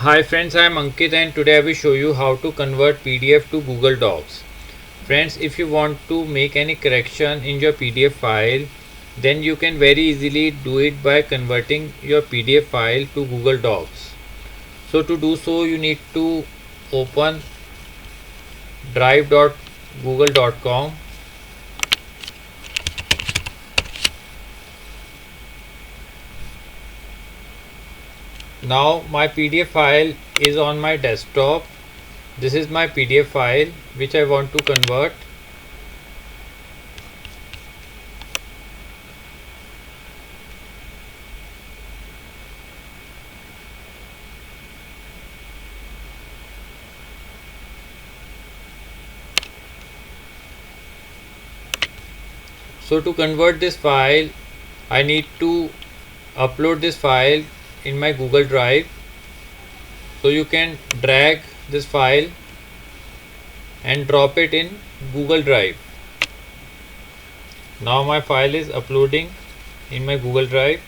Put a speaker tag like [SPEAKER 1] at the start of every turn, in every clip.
[SPEAKER 1] Hi friends, I am Ankit and today I will show you how to convert PDF to Google Docs. Friends, if you want to make any correction in your PDF file, then you can very easily do it by converting your PDF file to Google Docs. So to do so, you need to open drive.google.com. Now my PDF file is on my desktop. This is my PDF file which I want to convert. So to convert this file, I need to upload this file in my Google Drive. So you can drag this file and drop it in Google Drive. Now my file is uploading in my Google Drive.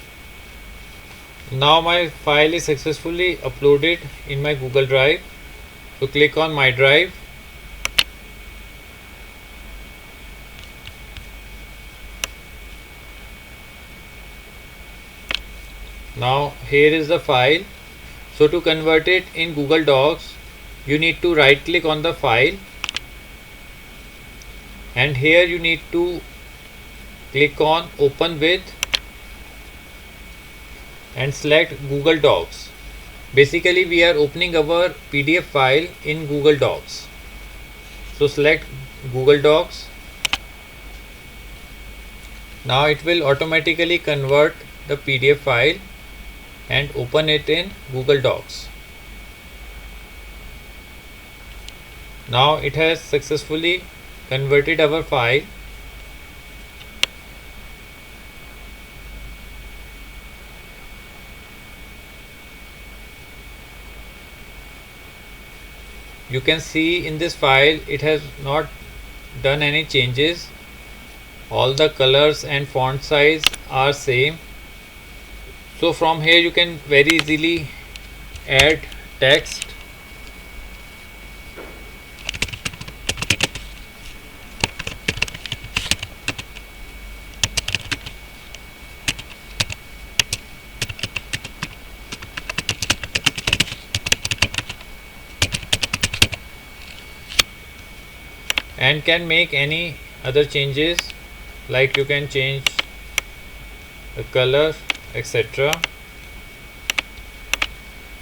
[SPEAKER 1] Now my file is successfully uploaded in my Google Drive. So click on my drive. Now here is the file. So to convert it in Google Docs, you need to right click on the file and here you need to click on open with and select Google Docs. Basically we are opening our PDF file in Google Docs. So select Google Docs. Now it will automatically convert the PDF file and open it in Google Docs. Now it has successfully converted our file. You can see in this file it has not done any changes. All the colors and font size are same. So from here you can very easily add text. And can make any other changes, like you can change the color, etc.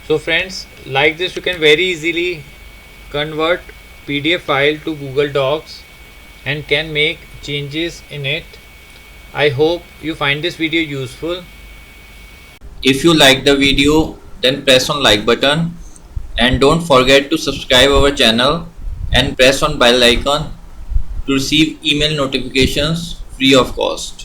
[SPEAKER 1] So friends, like this you can very easily convert PDF file to Google Docs and can make changes in it. I hope you find this video useful.
[SPEAKER 2] If you like the video, then press on like button and don't forget to subscribe our channel and press on bell icon to receive email notifications free of cost.